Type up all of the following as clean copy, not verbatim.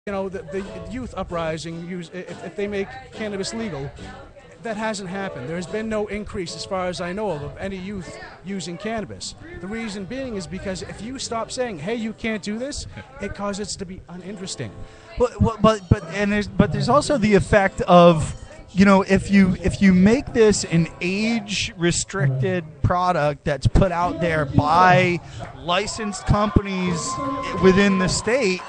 the youth uprising, if they make cannabis legal, that hasn't happened. There has been no increase, as far as I know of any youth using cannabis. The reason being is because if you stop saying, "Hey, you can't do this," it causes it to be uninteresting. But there's also the effect of, if you make this an age-restricted product that's put out there by licensed companies within the state,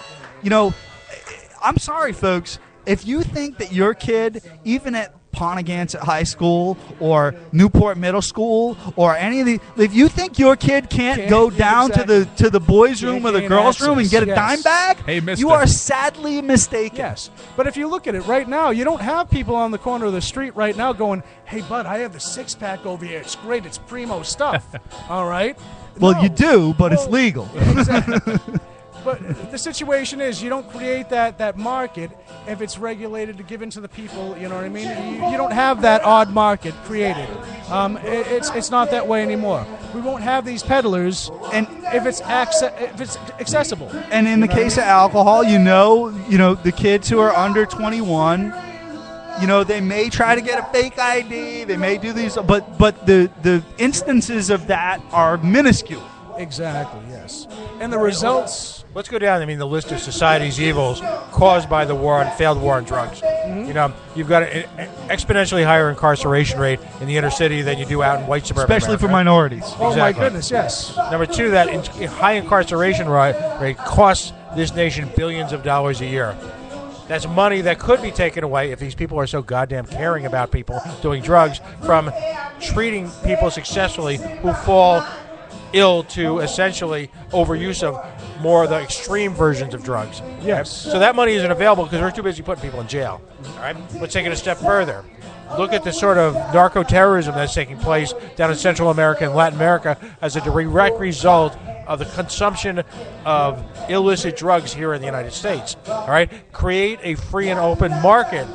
I'm sorry, folks. If you think that your kid, even at Ponegant High School or Newport Middle School or any of the, if you think your kid can't go down to the boys' room or the girls' room and get a dime bag, you are sadly mistaken. Yes, but if you look at it right now, you don't have people on the corner of the street right now going, "Hey, bud, I have the six-pack over here. It's great. It's primo stuff." All right. Well, you do, but it's legal. Exactly. But the situation is, you don't create that market if it's regulated to give into the people. You know what I mean? You don't have that odd market created. It's not that way anymore. We won't have these peddlers, and if it's accessible. And in the case of alcohol, the kids who are under 21. They may try to get a fake ID. They may do these, but the instances of that are minuscule. Exactly. Yes. And the results. Let's go down. The list of society's evils caused by the failed war on drugs. Mm-hmm. You've got an exponentially higher incarceration rate in the inner city than you do out in white suburban Especially America. For minorities. Oh, exactly. My goodness, yes. Number two, that high incarceration rate costs this nation billions of dollars a year. That's money that could be taken away if these people are so goddamn caring about people doing drugs from treating people successfully who fall ill to essentially overuse of more of the extreme versions of drugs. Yes. So that money isn't available because we're too busy putting people in jail. All right. Let's take it a step further. Look at the sort of narco-terrorism that's taking place down in Central America and Latin America as a direct result of the consumption of illicit drugs here in the United States. All right? Create a free and open market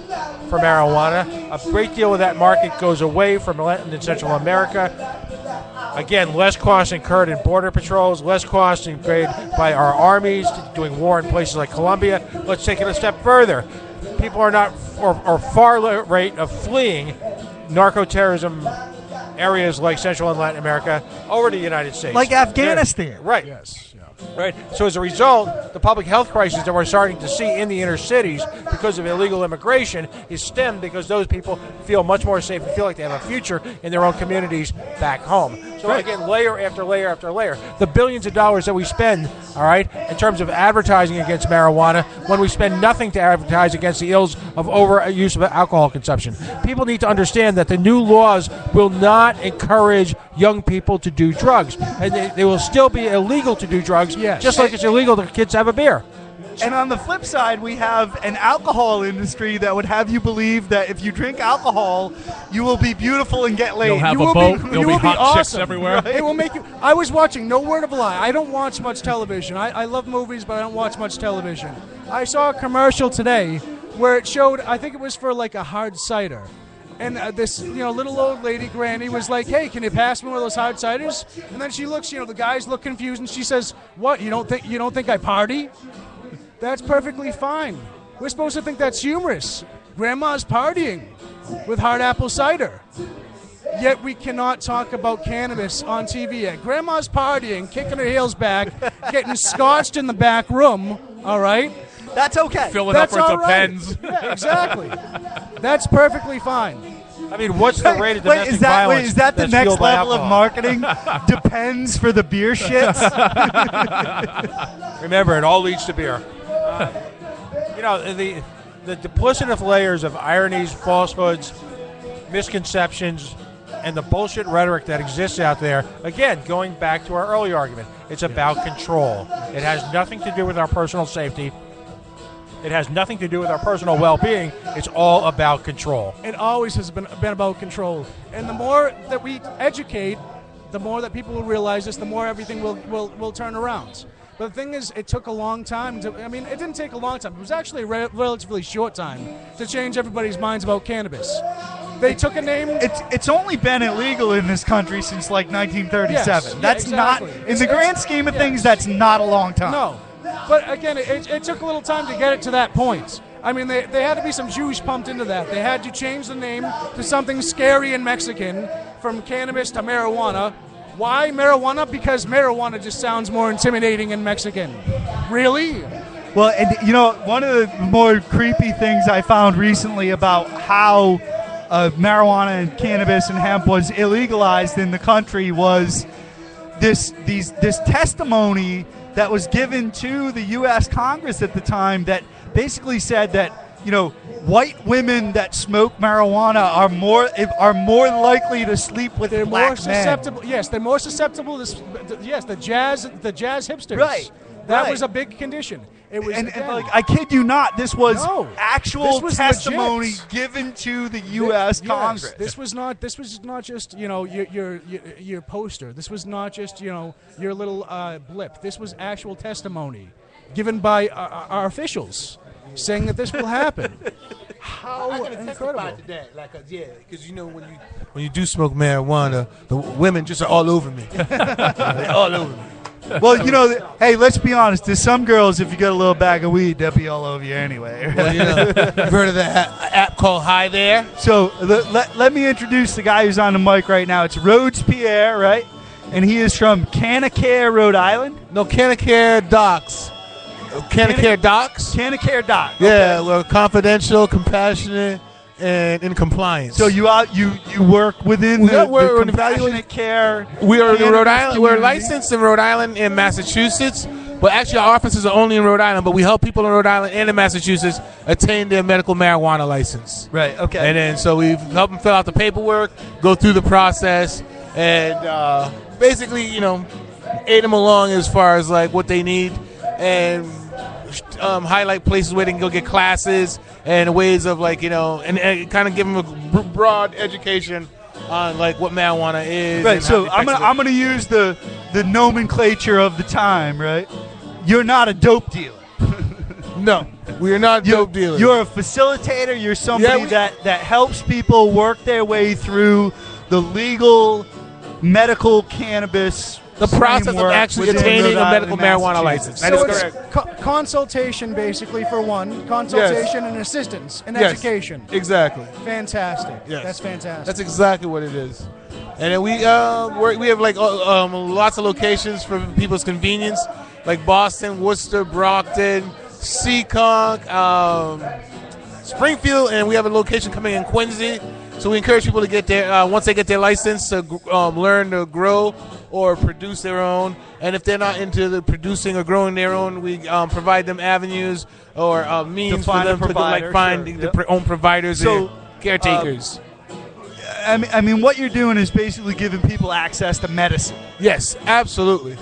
for marijuana. A great deal of that market goes away from Latin and Central America. Again, less costs incurred in border patrols, less costs incurred by our armies doing war in places like Colombia. Let's take it a step further. People are not, or far rate of fleeing narco-terrorism areas like Central and Latin America over to the United States. Like Afghanistan. Yeah. Right. Yes. Right. So as a result, the public health crisis that we're starting to see in the inner cities because of illegal immigration is stemmed because those people feel much more safe and feel like they have a future in their own communities back home. So again, layer after layer after layer. The billions of dollars that we spend, all right, in terms of advertising against marijuana when we spend nothing to advertise against the ills of overuse of alcohol consumption. People need to understand that the new laws will not encourage young people to do drugs. And they will still be illegal to do drugs, just like it's illegal for kids to have a beer. And on the flip side, we have an alcohol industry that would have you believe that if you drink alcohol, you will be beautiful and get laid. You'll have a boat. There'll be hot chicks everywhere. Right? It will make you. I was watching, no word of a lie. I don't watch much television. I love movies, but I don't watch much television. I saw a commercial today where it showed, I think it was for like a hard cider. And this, little old lady, Granny, was like, "Hey, can you pass me one of those hard ciders?" And then she looks, the guys look confused, and she says, "What? You don't think I party?" That's perfectly fine. We're supposed to think that's humorous. Grandma's partying with hard apple cider. Yet we cannot talk about cannabis on TV yet. Grandma's partying, kicking her heels back, getting scotched in the back room, all right? That's okay. Filling up with the pens. Yeah, exactly. That's perfectly fine. I mean, what's the rate of domestic violence? Is that the next level of marketing? Depends for the beer shits. Remember, it all leads to beer. The duplicitous layers of ironies, falsehoods, misconceptions, and the bullshit rhetoric that exists out there, again, going back to our earlier argument, it's about control. It has nothing to do with our personal safety. It has nothing to do with our personal well-being. It's all about control. It always has been about control. And the more that we educate, the more that people will realize this, the more everything will turn around. But the thing is, it took a long time it didn't take a long time. It was actually a relatively short time to change everybody's minds about cannabis. They took a name. It's only been illegal in this country since like 1937. Yes, That's exactly. not, in the grand scheme of things, that's not a long time. No. But again, it took a little time to get it to that point. I mean, they had to be some juice pumped into that. They had to change the name to something scary and Mexican, from cannabis to marijuana. Why marijuana? Because marijuana just sounds more intimidating in Mexican. Really? Well, and you know, one of the more creepy things I found recently about how marijuana and cannabis and hemp was illegalized in the country was this testimony that was given to the U.S. Congress at the time that basically said that, you know, white women that smoke marijuana are more likely to sleep with they're black more susceptible. men. Yes, they're more susceptible. Yes, the jazz hipsters. Right. That right. was a big condition. It was, and again, like, I kid you not, this was actual this was testimony legit. given to the U.S. Congress. This was not just, you know, your poster. This was not just, you know, your little blip. This was actual testimony given by our officials saying that this will happen. How incredible! To that, like, because you know when you do smoke marijuana, the women just are all over me. They're all over me. Well, you know, hey, let's be honest. There's some girls, if you got a little bag of weed, they'll be all over you anyway. Well, you know, you've heard of that app called Hi There? So let me introduce the guy who's on the mic right now. It's Rhodes Pierre, right? And he is from Canacare, Rhode Island. No, Canacare Docs. Canacare Docs? Canacare Doc. Yeah, we're confidential, compassionate, and in compliance. So you work within we're the compassionate care. We are in Rhode cannabis Island. We're community. licensed in Rhode Island and Massachusetts, but actually our offices are only in Rhode Island. But we help people in Rhode Island and in Massachusetts attain their medical marijuana license. Right. Okay. And then so we help them fill out the paperwork, go through the process, and basically, you know, aid them along as far as like what they need, and highlight places where they can go get classes and ways of, like, you know, and kind of give them a broad education on like what marijuana is. Right. And So how it affects I'm gonna use the nomenclature of the time. Right. You're not a dope dealer. No, we are not dope dealers. You're a facilitator. You're somebody that helps people work their way through the legal medical cannabis. the process of actually attaining a medical marijuana license. That is So correct. it's consultation, basically, for one. Consultation and assistance and Yes. education. Exactly. Fantastic. Yes. That's fantastic. That's exactly what it is. And then we have like lots of locations for people's convenience, like Boston, Worcester, Brockton, Seekonk, Springfield, and we have a location coming in Quincy. So we encourage people to get there once they get their license to learn to grow or produce their own. And if they're not into the producing or growing their own, we provide them avenues or means for them to find their own providers and caretakers. I mean, what you're doing is basically giving people access to medicine. Yes, absolutely.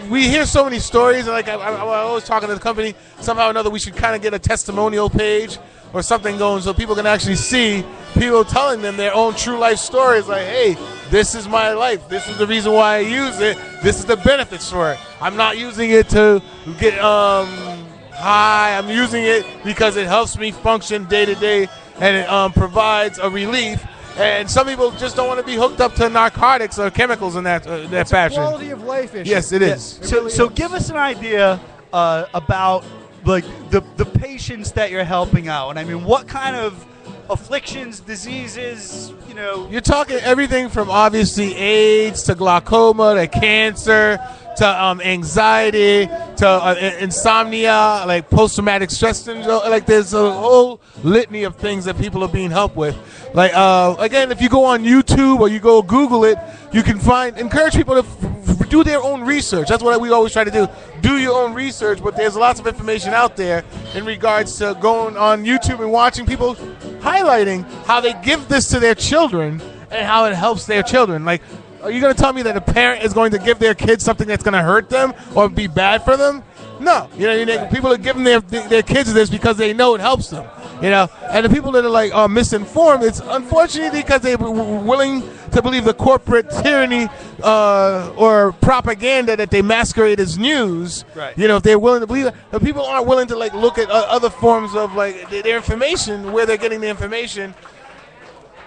We hear so many stories, and like I always talking to the company, somehow or another we should kind of get a testimonial page or something going so people can actually see people telling them their own true life stories. Like, hey, this is my life. This is the reason why I use it. This is the benefits for it. I'm not using it to get high. I'm using it because it helps me function day to day, and it provides a relief. And some people just don't want to be hooked up to narcotics or chemicals in that fashion. A quality of life issue. Yes, it is. So give us an idea about like the patients that you're helping out. And I mean, what kind of afflictions, diseases, you know? You're talking everything from obviously AIDS to glaucoma to cancer to anxiety to insomnia, like post-traumatic stress syndrome. Like, there's a whole litany of things that people are being helped with. Like, again, if you go on YouTube or you go Google it, you can encourage people to do their own research. That's what we always try to do. Do your own research, but there's lots of information out there in regards to going on YouTube and watching people highlighting how they give this to their children and how it helps their children. Like, are you going to tell me that a parent is going to give their kids something that's going to hurt them or be bad for them? No. You know, people are giving their kids this because they know it helps them. You know, and the people that are like misinformed, it's unfortunately because they were willing to believe the corporate tyranny or propaganda that they masquerade as news. Right. You know, if they're willing to believe it, but people aren't willing to like look at other forms of like their information, where they're getting the information.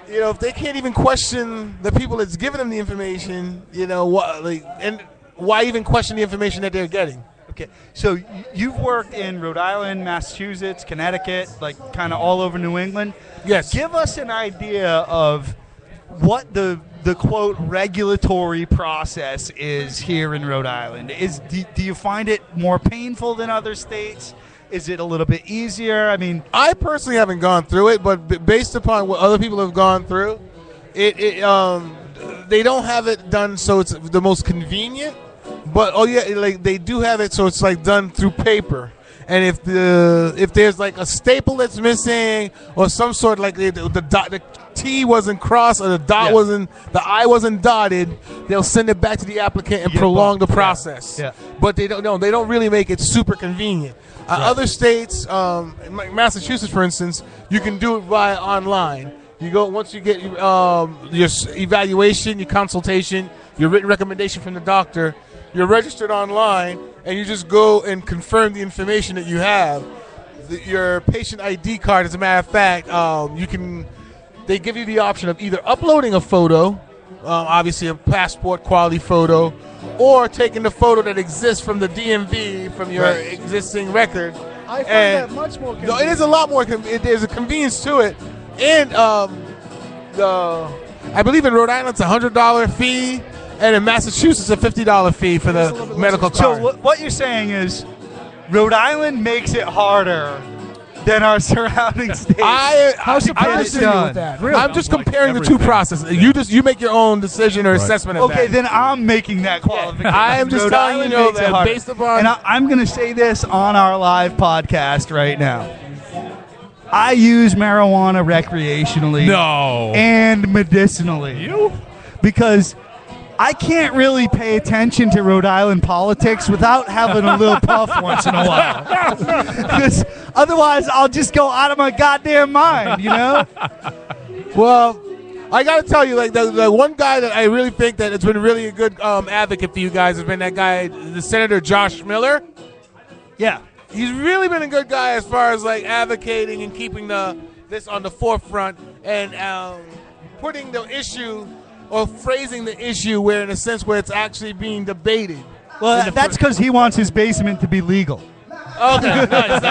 You know, if they can't even question the people that's giving them the information, you know, and why even question the information that they're getting? Okay, so you've worked in Rhode Island, Massachusetts, Connecticut, like kind of all over New England. Yes. Give us an idea of what the quote regulatory process is here in Rhode Island. Do you find it more painful than other states? Is it a little bit easier? I mean, I personally haven't gone through it, but based upon what other people have gone through, they don't have it done so it's the most convenient. But like they do have it so it's like done through paper. And if there's like a staple that's missing or some sort like the T wasn't crossed or the I wasn't dotted, they'll send it back to the applicant and prolong the process. Yeah. But they don't really make it super convenient. Other states, like Massachusetts, for instance, you can do it via online. You go once you get your evaluation, your consultation, your written recommendation from the doctor. You're registered online, and you just go and confirm the information that you have. Your patient ID card, as a matter of fact, they give you the option of either uploading a photo, obviously a passport quality photo, or taking the photo that exists from the DMV from your existing record. I find that much more convenient. No, it is a lot more. There's a convenience to it, and I believe in Rhode Island it's $100 fee. And in Massachusetts, a $50 fee for the medical card. So what you're saying is Rhode Island makes it harder than our surrounding states. How surprised are you with that? Really? I'm just comparing the two processes. You make your own decision or assessment of that. Okay, then I'm making that qualification. I am just Rhode telling Island you makes it that harder. based upon... And I'm going to say this on our live podcast right now. I use marijuana recreationally and medicinally. You? Because I can't really pay attention to Rhode Island politics without having a little puff once in a while. Because otherwise, I'll just go out of my goddamn mind, you know? Well, I got to tell you, like the one guy that I really think that it's been really a good advocate for you guys has been that guy, the Senator Josh Miller. Yeah. He's really been a good guy as far as like advocating and keeping this on the forefront and putting the issue or phrasing the issue where, in a sense, where it's actually being debated. Well, that's because he wants his basement to be legal. Okay, nice.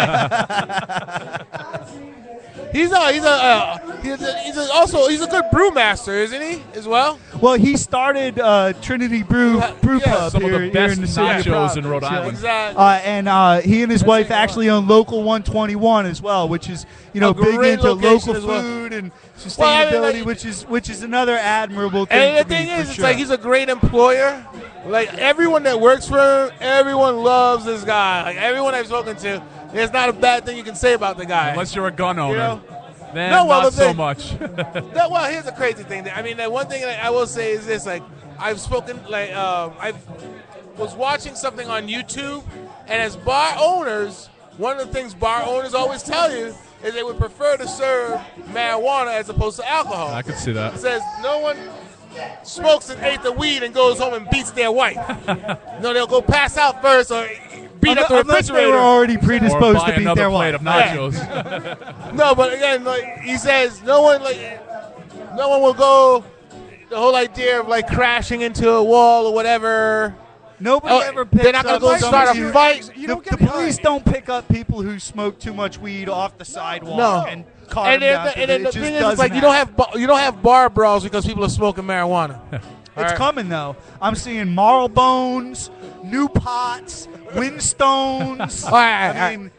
He's a good brewmaster, isn't he? As well. Well, he started Trinity Brew Pub some of the here best in the city of nachos in Providence. Rhode Island. Exactly. And he and his wife actually own Local 121 as well, which is big great into location local as well. food and sustainability, Well, I mean, like, which is another admirable thing. And the to thing me, is, for it's sure. like he's a great employer. Like everyone that works for him, everyone loves this guy. Like everyone I've spoken to, there's not a bad thing you can say about the guy. Unless you're a gun owner. You know? Then No, well, not the so thing- much. Well, here's the crazy thing. I mean, the one thing that I will say is this: like, I've spoken, like, I was watching something on YouTube, and as bar owners, one of the things bar owners always tell you is they would prefer to serve marijuana as opposed to alcohol. I could see that. It says no one smokes and ate the weed and goes home and beats their wife. No, they'll go pass out first or beat up the Unless they refrigerator. were already Or predisposed buy to beat another their plate wife. of nachos. No, but again, like he says, no one will go. The whole idea of like crashing into a wall or whatever. Nobody Oh, ever picks they're not gonna up go start a somebody- fight. The police don't pick up people who smoke too much weed off the sidewalk No. and cart And them then, down to and then the it just thing is, it's doesn't like you don't have bar brawls because people are smoking marijuana. It's coming though. I'm seeing Marlbones, New Pots, Windstones. All right, I mean,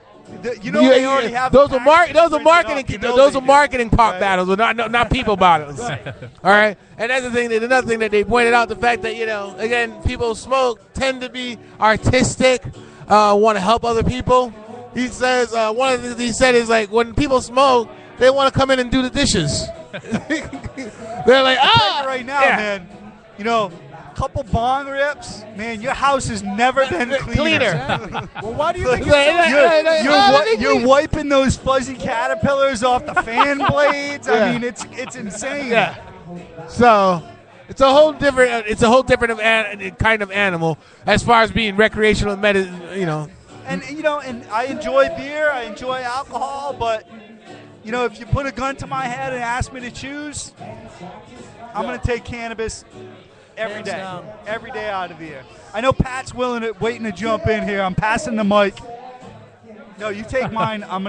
they already have those are packages printed marketing up. You know those they are do. marketing pop Right. battles, but not people battles. All right, and that's the thing. Another thing that they pointed out, the fact that again, people smoke tend to be artistic, want to help other people. He says one of the things he said is like when people smoke, they want to come in and do the dishes. They're like, Right now, yeah. man. Couple bong rips, man. Your house has never been cleaner. Well, why do you think You're wiping those fuzzy caterpillars off the fan blades. Yeah. I mean, it's insane. Yeah. So it's a whole different kind of animal as far as being recreational and And and I enjoy beer, I enjoy alcohol, but if you put a gun to my head and ask me to choose, I'm going to take cannabis Every Hands day. down. Every day out of the year. I know Pat's waiting to jump in here. I'm passing the mic. No, you take mine. I'm going to